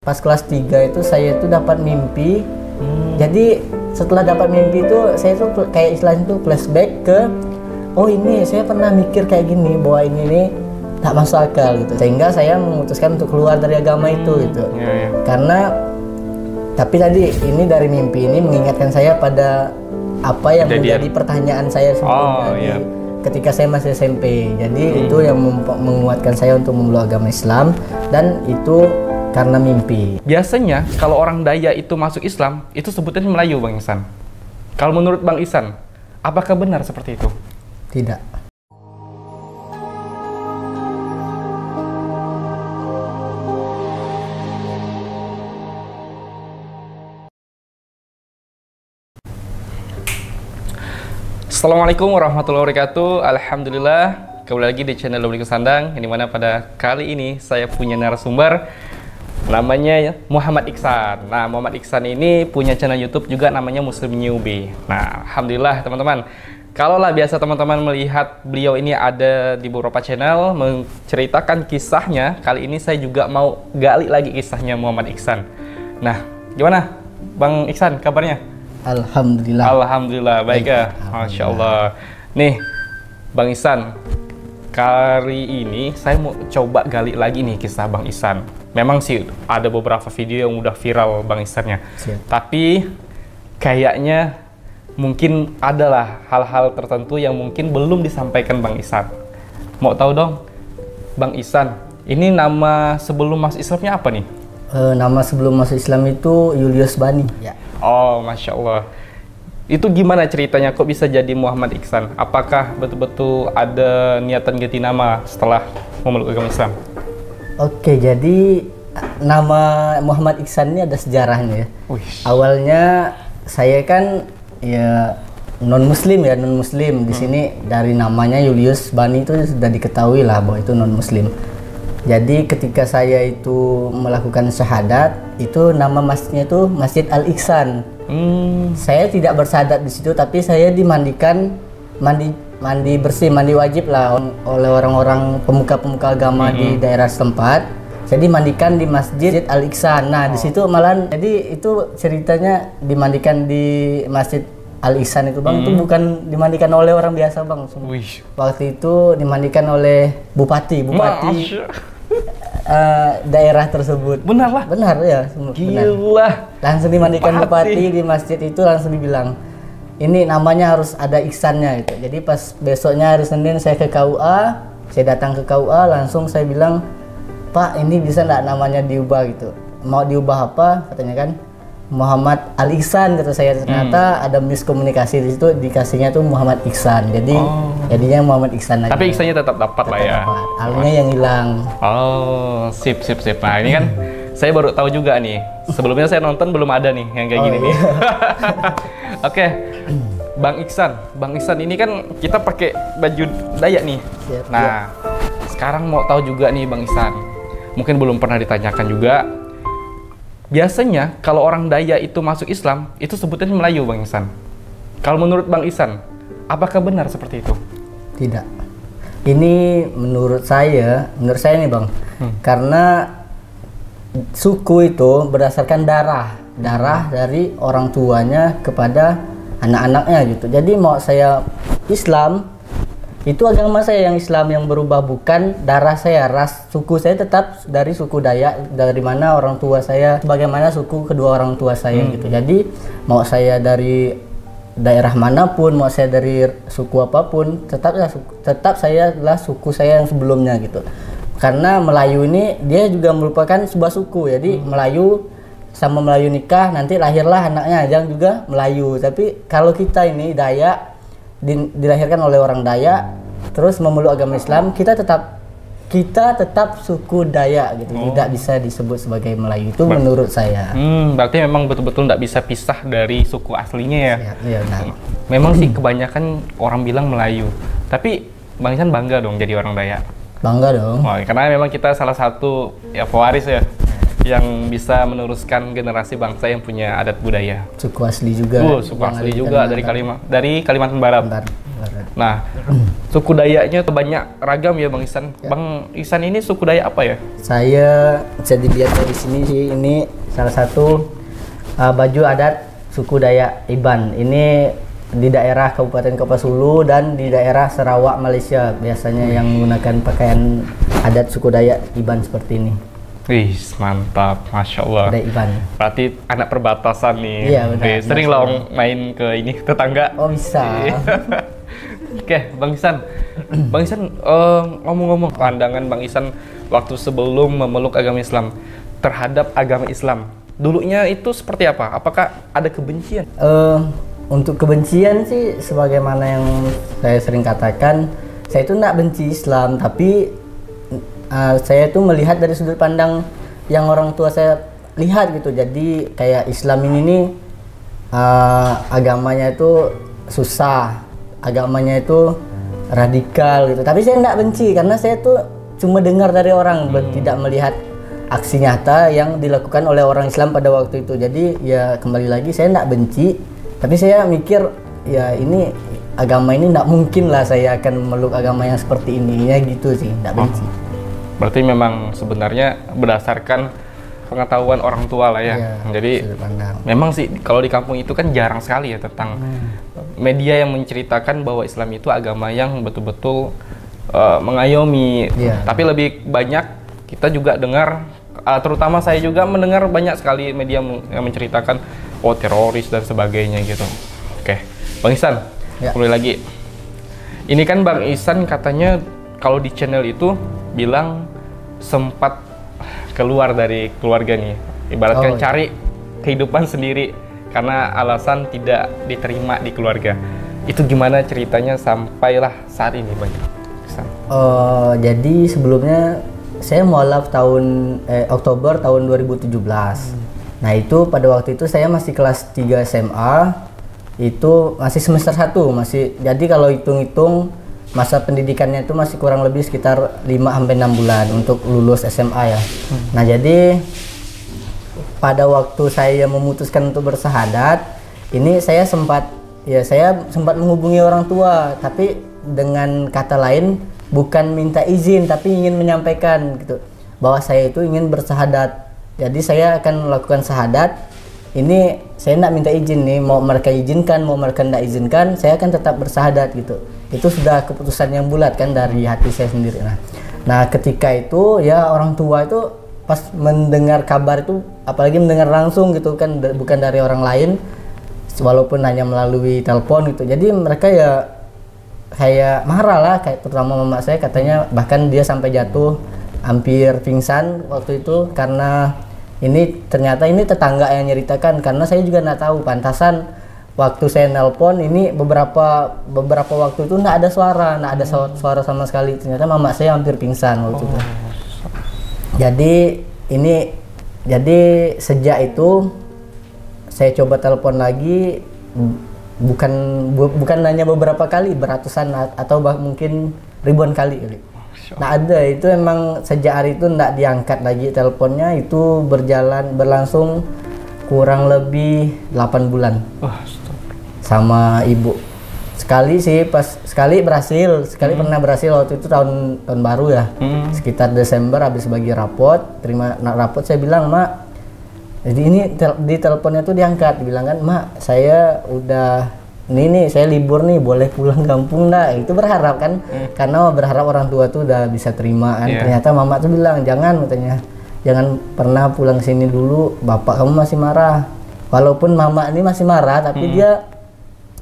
Pas kelas 3 itu saya itu dapat mimpi. Jadi setelah dapat mimpi itu saya tuh kayak istilahnya tuh flashback ke oh ini saya pernah mikir kayak gini bahwa ini tak masuk akal gitu. Sehingga saya memutuskan untuk keluar dari agama itu gitu. Karena tapi tadi ini dari mimpi ini mengingatkan saya pada apa yang menjadi pertanyaan saya sebelumnya ketika saya masih SMP. Jadi itu yang menguatkan saya untuk memeluk agama Islam dan itu karena mimpi. Biasanya kalau orang Dayak itu masuk Islam, itu sebutannya Melayu, Bang Ihsan. Kalau menurut Bang Ihsan, apakah benar seperti itu? Tidak. Assalamualaikum warahmatullahi wabarakatuh. Alhamdulillah, kembali lagi di channel Lubuk Sandang. Yang dimana pada kali ini saya punya narasumber namanya Muhammad Iksan. Nah, Muhammad Iksan ini punya channel YouTube juga namanya Muslim Newbie. Nah, alhamdulillah teman-teman. Kalaulah biasa teman-teman melihat beliau ini ada di beberapa channel menceritakan kisahnya, kali ini saya juga mau gali lagi kisahnya Muhammad Iksan. Nah, gimana Bang Iksan kabarnya? Alhamdulillah. Alhamdulillah, baik ya. Masya Allah. Nih, Bang Ihsan, kali ini saya mau coba gali lagi nih kisah Bang Ihsan. Memang sih ada beberapa video yang udah viral Bang Ihsannya. Tapi kayaknya mungkin adalah hal-hal tertentu yang mungkin belum disampaikan Bang Ihsan. Mau tahu dong, Bang Ihsan, ini nama sebelum masuk Islamnya apa nih? Nama sebelum masuk Islam itu Julius Bani. Ya. Oh, Masya Allah. Itu gimana ceritanya kok bisa jadi Muhammad Iksan? Apakah betul-betul ada niatan ganti nama setelah memeluk agama Islam? Oke, jadi nama Muhammad Iksan ini ada sejarahnya ya. Awalnya saya kan ya non-muslim. Di sini dari namanya Julius Bani itu sudah diketahui lah bahwa itu non-muslim. Jadi ketika saya itu melakukan syahadat, itu nama masjidnya itu Masjid Al-Iksan. Saya tidak bersyahadat di situ, tapi saya dimandikan, mandi bersih, mandi wajib lah oleh orang-orang pemuka-pemuka agama di daerah setempat. Saya dimandikan di Masjid Al-Iksan. Nah, di situ malahan, jadi itu ceritanya dimandikan di Masjid Al-Iksan itu Bang, itu bukan dimandikan oleh orang biasa Bang. Waktu itu dimandikan oleh bupati daerah tersebut. Benar lah? Benar ya. Gila. Benar. Langsung dimandikan bupati di masjid itu, langsung dibilang ini namanya harus ada iksannya gitu. Jadi pas besoknya hari Senin saya ke KUA, saya datang ke KUA, langsung saya bilang, Pak ini bisa nggak namanya diubah gitu. Mau diubah apa? Katanya kan Muhammad Al-Iksan kata saya. Ternyata ada miskomunikasi di situ, dikasihnya tuh Muhammad Iksan. Jadi jadinya Muhammad Iksan aja. Tapi Iksannya tetap dapat lah ya. Alnya yang hilang. Oh, sip. Nah, ini kan saya baru tahu juga nih. Sebelumnya saya nonton belum ada nih yang kayak gini nih. Oke. Bang Iksan ini kan kita pakai baju Dayak nih. Nah, sekarang mau tahu juga nih Bang Iksan. Mungkin belum pernah ditanyakan juga. Biasanya kalau orang Dayak itu masuk Islam, itu sebutannya Melayu, Bang Ihsan. Kalau menurut Bang Ihsan, apakah benar seperti itu? Tidak. Ini menurut saya nih Bang. Karena suku itu berdasarkan darah dari orang tuanya kepada anak-anaknya gitu. Jadi mau saya Islam, itu agama saya yang Islam yang berubah, bukan darah saya, ras suku saya tetap dari suku Dayak, dari mana orang tua saya, bagaimana suku kedua orang tua saya gitu. Jadi mau saya dari daerah manapun, mau saya dari suku apapun, tetap saya adalah suku saya yang sebelumnya gitu. Karena Melayu ini dia juga merupakan sebuah suku. Jadi Melayu sama Melayu nikah, nanti lahirlah anaknya yang juga Melayu. Tapi kalau kita ini Dayak, dilahirkan oleh orang Dayak, terus memeluk agama Islam, kita tetap suku Dayak gitu. Tidak bisa disebut sebagai Melayu, itu menurut saya. Berarti memang betul-betul tidak bisa pisah dari suku aslinya ya. Iya, nah. Memang sih kebanyakan orang bilang Melayu, tapi Bang Ihsan bangga dong jadi orang Dayak. Bangga dong. Karena memang kita salah satu ya pewaris ya, yang bisa meneruskan generasi bangsa yang punya adat budaya. Suku asli juga. Suku asli juga dari Kalimantan Barat. Barat. Nah, suku Dayaknya tuh banyak ragam ya Bang Ihsan. Ya. Bang Ihsan ini suku Dayak apa ya? Saya bisa dilihat dari sini sih, ini salah satu baju adat suku Dayak Iban. Ini di daerah Kabupaten Kapuas Hulu dan di daerah Sarawak, Malaysia biasanya yang menggunakan pakaian adat suku Dayak Iban seperti ini. Wih, mantap, Masya Allah. Dayak Iban. Berarti anak perbatasan nih. Iya benar. Sering lah main ke ini tetangga. Oh bisa. Oke, Bang Ihsan. Bang Ihsan, ngomong-ngomong pandangan Bang Ihsan waktu sebelum memeluk agama Islam terhadap agama Islam. Dulunya itu seperti apa? Apakah ada kebencian? Untuk kebencian sih, sebagaimana yang saya sering katakan, saya itu nggak benci Islam, tapi saya itu melihat dari sudut pandang yang orang tua saya lihat gitu. Jadi kayak Islam ini nih agamanya itu susah, agamanya itu radikal gitu. Tapi saya nggak benci karena saya tuh cuma dengar dari orang, tidak melihat aksi nyata yang dilakukan oleh orang Islam pada waktu itu. Jadi ya kembali lagi, saya nggak benci. Tapi saya mikir, ya ini agama ini nggak mungkin lah saya akan memeluk agama yang seperti ini, ya gitu sih, nggak benci. Berarti memang sebenarnya berdasarkan pengetahuan orang tua lah ya. Jadi memang sih kalau di kampung itu kan jarang sekali ya tentang media yang menceritakan bahwa Islam itu agama yang betul-betul mengayomi. Tapi lebih banyak kita juga dengar, terutama saya juga mendengar banyak sekali media yang menceritakan teroris dan sebagainya gitu. Oke, Bang Ihsan, mulai lagi. Ini kan Bang Ihsan katanya kalau di channel itu bilang sempat keluar dari keluarga nih, ibaratkan cari kehidupan sendiri karena alasan tidak diterima di keluarga. Itu gimana ceritanya sampailah saat ini Bang Ihsan? Jadi sebelumnya saya mualaf Oktober tahun 2017. Nah itu pada waktu itu saya masih kelas 3 SMA, itu masih semester 1, jadi kalau hitung-hitung masa pendidikannya itu masih kurang lebih sekitar 5-6 bulan untuk lulus SMA ya. Nah jadi pada waktu saya memutuskan untuk bersahadat, ini saya sempat menghubungi orang tua, tapi dengan kata lain bukan minta izin tapi ingin menyampaikan gitu bahwa saya itu ingin bersahadat. Jadi saya akan melakukan sahadat. Ini saya tidak minta izin nih, mau mereka izinkan, mau mereka tidak izinkan, saya akan tetap bersahadat gitu. Itu sudah keputusan yang bulat kan dari hati saya sendiri. Nah ketika itu ya orang tua itu pas mendengar kabar itu, apalagi mendengar langsung gitu kan, bukan dari orang lain, walaupun hanya melalui telepon gitu. Jadi mereka ya kayak marah lah, kayak terutama mama saya, katanya bahkan dia sampai jatuh hampir pingsan waktu itu karena ternyata ini tetangga yang nyeritakan, karena saya juga nggak tahu. Pantasan waktu saya nelpon ini beberapa waktu itu nggak ada suara sama sekali. Ternyata mama saya hampir pingsan waktu itu. Jadi sejak itu saya coba telepon lagi, bukan hanya beberapa kali, beratusan atau mungkin ribuan kali. Nah ada itu emang sejak hari itu nggak diangkat lagi teleponnya. Itu berlangsung kurang lebih 8 bulan sama ibu. Sekali pernah berhasil waktu itu tahun baru ya, sekitar Desember habis bagi rapot, terima rapot, saya bilang, "Mak, jadi ini di teleponnya tuh diangkat, dibilang kan, Mak, saya udah ini saya libur nih, boleh pulang kampung nggak?" Itu berharap kan, karena berharap orang tua tuh udah bisa terima kan. Ternyata mama tuh bilang, jangan pernah pulang sini dulu, bapak kamu masih marah. Walaupun mama ini masih marah, tapi dia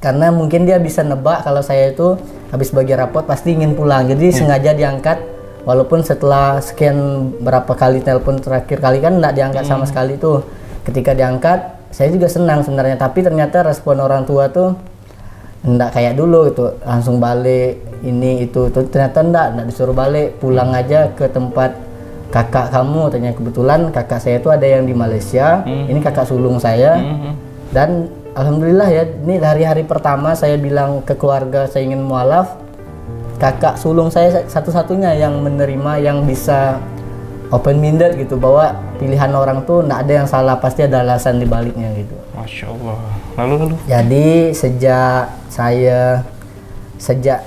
karena mungkin dia bisa nebak kalau saya itu habis bagi rapot pasti ingin pulang, jadi sengaja diangkat. Walaupun setelah sekian berapa kali telepon, terakhir kali kan nggak diangkat sama sekali tuh. Ketika diangkat saya juga senang sebenarnya, tapi ternyata respon orang tua tuh nggak kayak dulu gitu, langsung balik ini itu ternyata nggak disuruh balik, pulang aja ke tempat kakak kamu. Ternyata kebetulan kakak saya itu ada yang di Malaysia, ini kakak sulung saya. Dan alhamdulillah ya, ini dari hari pertama saya bilang ke keluarga saya ingin mualaf, kakak sulung saya satu-satunya yang menerima, yang bisa open minded gitu, bahwa pilihan orang tuh nggak ada yang salah, pasti ada alasan di baliknya gitu. Masya Allah. Lalu? Jadi sejak saya sejak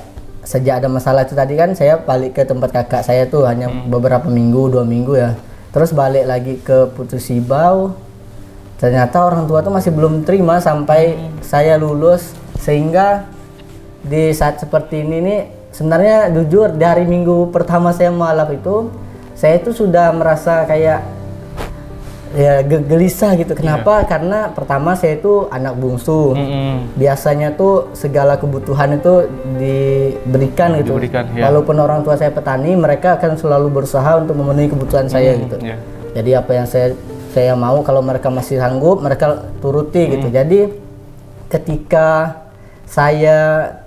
ada masalah itu tadi kan saya balik ke tempat kakak saya tuh hanya beberapa minggu, 2 minggu ya. Terus balik lagi ke Putus Ibau. Ternyata orang tua tuh masih belum terima sampai saya lulus, sehingga di saat seperti ini nih sebenarnya jujur dari minggu pertama saya mualaf itu saya tuh sudah merasa kayak ya gelisah gitu. Kenapa? Karena pertama saya itu anak bungsu. Biasanya tuh segala kebutuhan itu diberikan gitu. Walaupun orang tua saya petani, mereka akan selalu berusaha untuk memenuhi kebutuhan saya gitu. Jadi apa yang saya mau, kalau mereka masih sanggup, mereka turuti gitu. Jadi ketika saya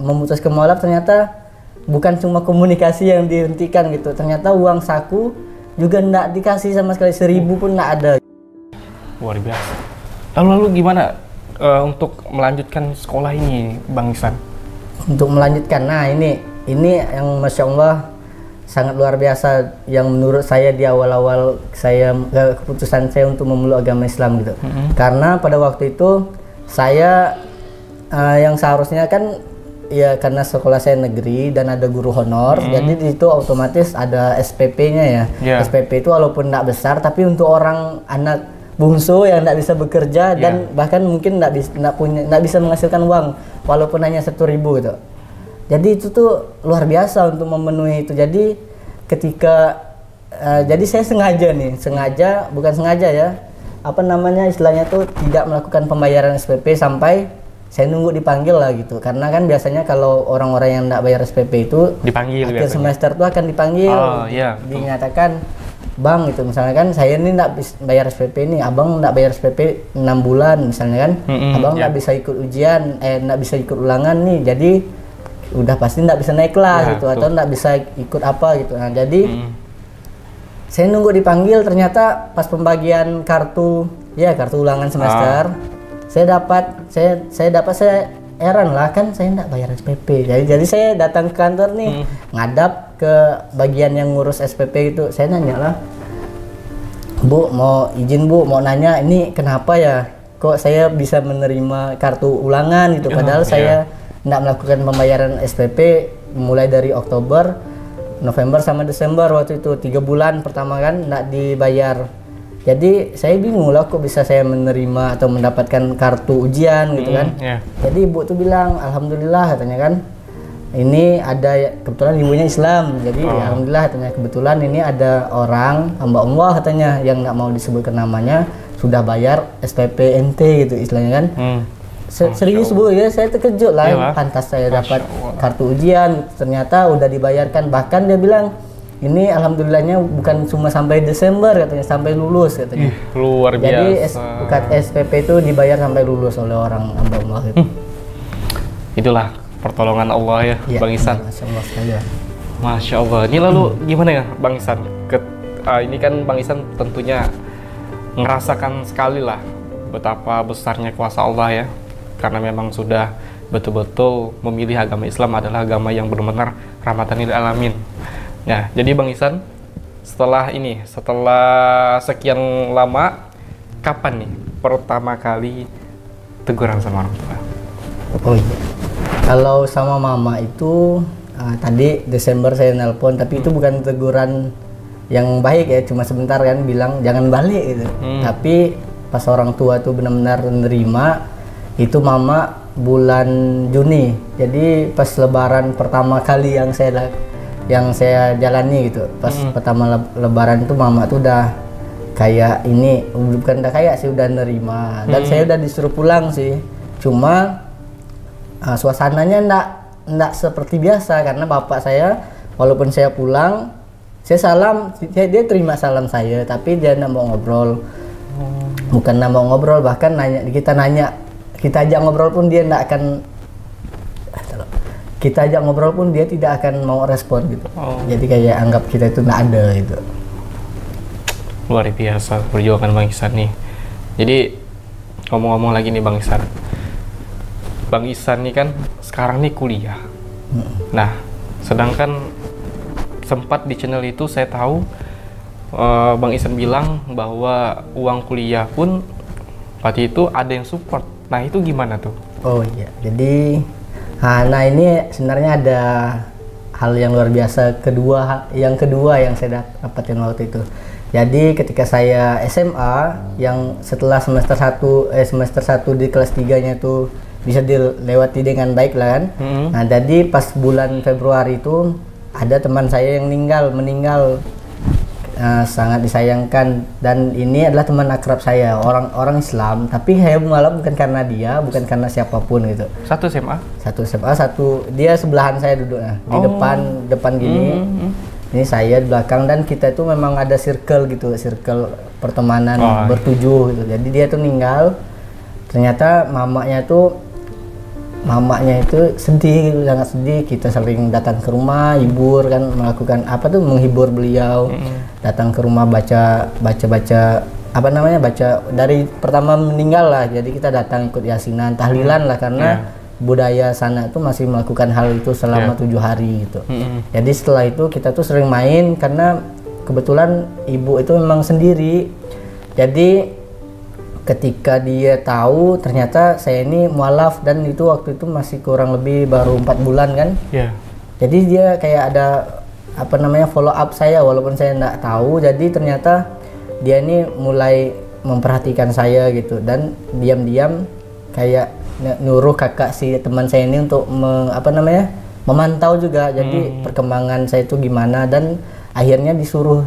memutuskan mualaf, ternyata bukan cuma komunikasi yang dihentikan gitu. Ternyata uang saku juga enggak dikasih sama sekali, 1.000 pun enggak ada. Luar biasa. Lalu gimana untuk melanjutkan sekolah ini, Bang Ihsan? Untuk melanjutkan, nah ini yang Masya Allah sangat luar biasa, yang menurut saya di awal-awal keputusan saya untuk memeluk agama Islam gitu. Karena pada waktu itu saya yang seharusnya kan ya karena sekolah saya negeri dan ada guru honor, jadi di situ otomatis ada SPP-nya ya. SPP itu walaupun tidak besar, tapi untuk orang anak bungsu yang tidak bisa bekerja dan bahkan mungkin tidak bisa menghasilkan uang walaupun hanya 1.000 gitu. Jadi itu tuh luar biasa untuk memenuhi itu. Jadi jadi saya bukan sengaja ya, istilahnya tuh tidak melakukan pembayaran SPP sampai saya nunggu dipanggil lah gitu. Karena kan biasanya kalau orang-orang yang tidak bayar SPP itu dipanggil akhir semester tuh akan dipanggil, dinyatakan, Bang gitu, misalnya kan saya ini tidak bayar SPP nih, abang tidak bayar SPP 6 bulan misalnya kan, abang tidak bisa ikut ujian, tidak bisa ikut ulangan nih, jadi udah pasti tidak bisa naik kelas gitu, atau tidak bisa ikut apa gitu. Nah jadi saya nunggu dipanggil, ternyata pas pembagian kartu ulangan semester, saya heran lah, kan saya enggak bayar SPP. Jadi saya datang ke kantor nih, ngadap ke bagian yang ngurus SPP itu. Saya nanya lah, Bu, mau izin Bu, mau nanya ini kenapa ya kok saya bisa menerima kartu ulangan gitu, padahal saya enggak melakukan pembayaran SPP mulai dari Oktober, November sama Desember waktu itu, 3 bulan pertama kan enggak dibayar. Jadi saya bingung lah kok bisa saya menerima atau mendapatkan kartu ujian gitu kan. Jadi ibu tuh bilang, alhamdulillah katanya kan, ini ada kebetulan ibunya Islam, jadi alhamdulillah katanya kebetulan ini ada orang hamba Allah katanya yang nggak mau disebutkan namanya sudah bayar SPP NT gitu istilahnya kan. Serius Bu ya, saya terkejut lah, pantas saya dapat kartu ujian, ternyata udah dibayarkan. Bahkan dia bilang ini alhamdulillahnya bukan cuma sampai Desember katanya, sampai lulus katanya. Luar biasa. Jadi UKT SPP itu dibayar sampai lulus oleh orang hamba Allah gitu. Itulah pertolongan Allah ya, Bang Ihsan. Masya Allah sekali ya. Masya Allah. Ini lalu gimana ya Bang Ihsan? Ini kan Bang Ihsan tentunya ngerasakan sekali lah betapa besarnya kuasa Allah ya. Karena memang sudah betul-betul memilih agama Islam adalah agama yang benar-benar rahmatan lil alamin. Ya, jadi Bang Ihsan, setelah sekian lama, kapan nih pertama kali teguran sama orang tua? Oh iya, kalau sama mama itu tadi Desember saya nelpon, tapi itu bukan teguran yang baik ya, cuma sebentar kan bilang jangan balik gitu. Tapi pas orang tua tuh benar-benar menerima, itu mama bulan Juni. Jadi pas Lebaran pertama kali yang saya jalani gitu, pas pertama Lebaran itu mama tuh udah kayak ini, bukan udah kayak sih, udah nerima, dan saya udah disuruh pulang sih. Cuma suasananya enggak seperti biasa, karena bapak saya walaupun saya pulang, saya salam, dia terima salam saya, tapi dia enggak mau ngobrol. Bukan enggak mau ngobrol, bahkan kita ajak ngobrol pun dia enggak akan, kita ajak ngobrol pun dia tidak akan mau respon gitu. Jadi kayak anggap kita itu nggak ada gitu. Luar biasa perjuangan Bang Ihsan nih. Jadi ngomong-ngomong lagi nih Bang Ihsan, Bang Ihsan nih kan sekarang nih kuliah. Nah, sedangkan sempat di channel itu saya tahu Bang Ihsan bilang bahwa uang kuliah pun waktu itu ada yang support. Nah itu gimana tuh? Oh iya, jadi Nah ini sebenarnya ada hal yang luar biasa yang kedua yang saya dapatin waktu itu. Jadi ketika saya SMA yang setelah semester 1 di kelas 3-nya itu bisa dilewati dengan baik lah kan. Nah, jadi pas bulan Februari itu ada teman saya yang meninggal. Sangat disayangkan, dan ini adalah teman akrab saya, orang Islam, tapi saya malah bukan karena dia, bukan karena siapapun gitu. Satu SMA, dia sebelahan saya duduknya di depan gini. Ini saya di belakang, dan kita itu memang ada circle pertemanan bertujuh gitu. Jadi dia tuh meninggal, ternyata mamanya itu sedih gitu, sangat sedih. Kita sering datang ke rumah, hibur kan, melakukan menghibur beliau. Datang ke rumah baca dari pertama meninggal lah. Jadi kita datang ikut yasinan, tahlilan lah, karena budaya sana itu masih melakukan hal itu selama 7 hari gitu. Jadi setelah itu kita tuh sering main, karena kebetulan ibu itu memang sendiri. Jadi ketika dia tahu ternyata saya ini mualaf, dan itu waktu itu masih kurang lebih baru 4 bulan kan. Jadi dia kayak ada follow up saya walaupun saya nggak tahu. Jadi ternyata dia ini mulai memperhatikan saya gitu, dan diam-diam kayak nyuruh kakak si teman saya ini untuk memantau juga. Jadi perkembangan saya itu gimana, dan akhirnya suruh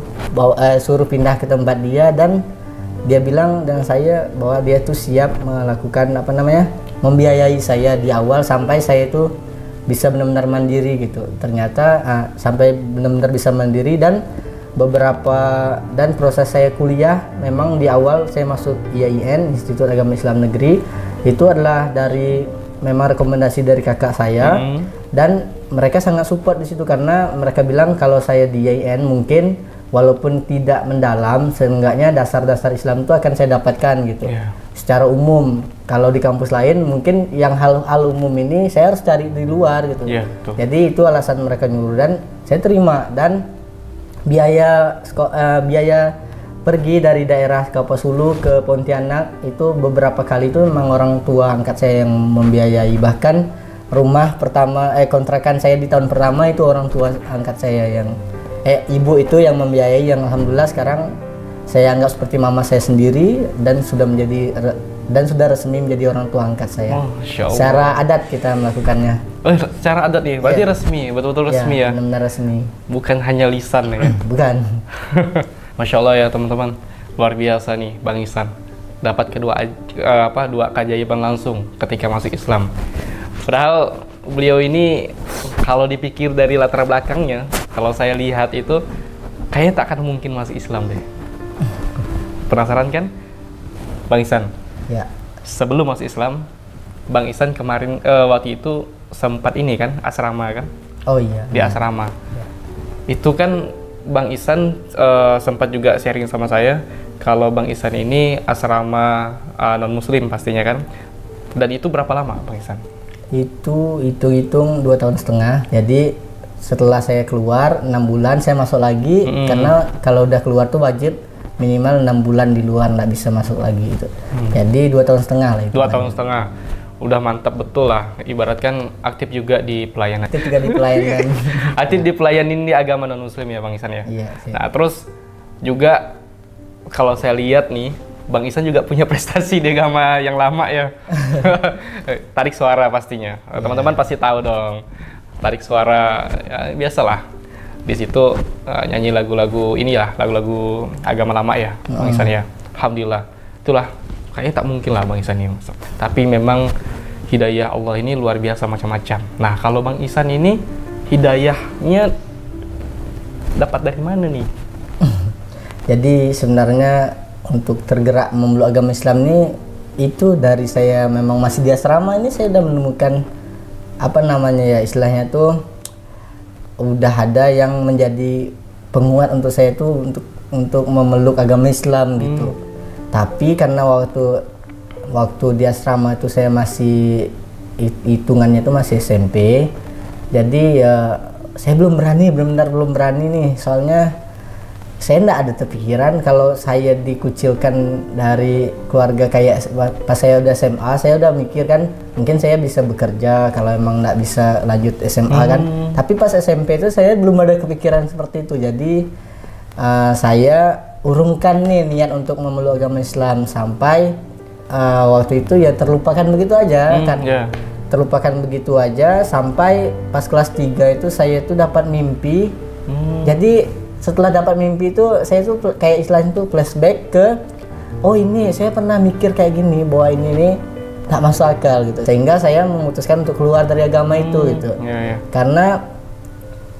pindah ke tempat dia, dan dia bilang dengan saya bahwa dia tuh siap melakukan membiayai saya di awal sampai saya itu bisa benar-benar mandiri gitu. Ternyata sampai benar-benar bisa mandiri, dan proses saya kuliah memang di awal saya masuk IAIN, Institut Agama Islam Negeri, itu adalah memang rekomendasi dari kakak saya. Dan mereka sangat support di situ, karena mereka bilang kalau saya di IAIN mungkin walaupun tidak mendalam, seenggaknya dasar-dasar Islam itu akan saya dapatkan gitu. Secara umum, kalau di kampus lain mungkin yang hal umum ini saya harus cari di luar gitu. Jadi itu alasan mereka nyuruh, dan saya terima. Dan biaya pergi dari daerah Kapuasulu ke Pontianak itu beberapa kali itu memang orang tua angkat saya yang membiayai. Bahkan kontrakan saya di tahun pertama itu orang tua angkat saya ibu itu yang membiayai, yang alhamdulillah sekarang saya anggap seperti mama saya sendiri, dan sudah resmi menjadi orang tua angkat saya. Secara adat kita melakukannya. Secara adat nih, berarti resmi, betul-betul resmi ya? Benar resmi. Bukan hanya lisan ya? Bukan. Masya Allah ya teman-teman, luar biasa nih Bang Ihsan. Dapat dua keajaiban langsung ketika masuk Islam. Padahal beliau ini kalau dipikir dari latar belakangnya, kalau saya lihat itu kayaknya tak akan mungkin masuk Islam deh. Penasaran kan, Bang Ihsan? Ya. Sebelum masuk Islam, Bang Ihsan kemarin waktu itu sempat ini kan, asrama kan? Oh iya. Di asrama. Itu kan Bang Ihsan sempat juga sharing sama saya kalau Bang Ihsan ini asrama non Muslim pastinya kan? Dan itu berapa lama, Bang Ihsan? Itu hitung 2 tahun setengah. Jadi setelah saya keluar 6 bulan saya masuk lagi, karena kalau udah keluar tuh wajib minimal 6 bulan di luar, nggak bisa masuk lagi itu. Jadi 2 tahun setengah lah itu. 2 tahun setengah, udah mantap betul lah. Ibaratkan aktif juga di pelayanan. Aktif juga di pelayanan. Aktif di pelayanin di agama non Muslim ya Bang Ihsan ya. Iya. Nah terus juga kalau saya lihat nih, Bang Ihsan juga punya prestasi di agama yang lama ya. Tarik suara pastinya. Teman-teman pasti tahu dong. Tarik suara ya, biasalah. Di situ nyanyi lagu-lagu lagu-lagu agama lama ya, Bang Ihsan ya. Alhamdulillah. Itulah kayaknya tak mungkin lah Bang Ihsan ini. Tapi memang hidayah Allah ini luar biasa macam-macam. Nah, kalau Bang Ihsan ini hidayahnya dapat dari mana nih? Jadi sebenarnya untuk tergerak memeluk agama Islam ini itu dari saya memang masih di asrama ini, saya udah menemukan istilahnya tuh udah ada yang menjadi penguat untuk saya itu untuk memeluk agama Islam gitu. Tapi karena waktu di asrama itu saya masih hitungannya itu masih SMP, jadi ya saya belum berani, benar-benar belum berani nih, soalnya saya enggak ada terpikiran kalau saya dikucilkan dari keluarga kayak pas saya udah SMA, saya udah mikir kan mungkin saya bisa bekerja kalau emang enggak bisa lanjut SMA kan. Tapi pas SMP itu saya belum ada kepikiran seperti itu. Jadi saya urungkan nih niat untuk memeluk agama Islam sampai waktu itu ya terlupakan begitu aja kan. Terlupakan begitu aja sampai pas kelas 3 itu saya tuh dapat mimpi. Jadi setelah dapat mimpi itu saya tuh kayak istilahnya tuh flashback ke oh ini saya pernah mikir kayak gini bahwa ini nih tak masuk akal gitu, sehingga saya memutuskan untuk keluar dari agama itu gitu. Karena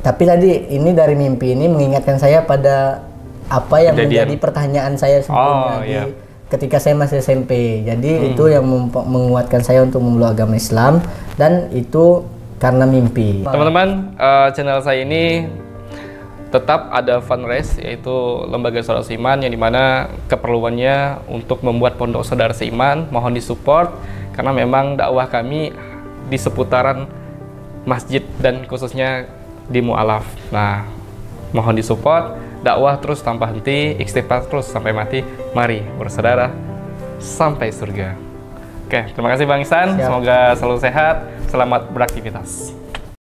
tapi tadi ini dari mimpi ini mengingatkan saya pada apa yang menjadi pertanyaan saya sebelumnya ketika saya masih SMP. Jadi itu yang menguatkan saya untuk memeluk agama Islam, dan itu karena mimpi. Teman-teman, channel saya ini tetap ada fundraise, yaitu lembaga saudara seiman, yang dimana keperluannya untuk membuat pondok saudara seiman. Mohon disupport karena memang dakwah kami di seputaran masjid dan khususnya di mu'alaf. Nah, mohon disupport, dakwah terus tanpa henti, istighfar terus sampai mati. Mari bersaudara sampai surga. Oke, terima kasih Bang Ihsan. Semoga selalu sehat, selamat beraktivitas.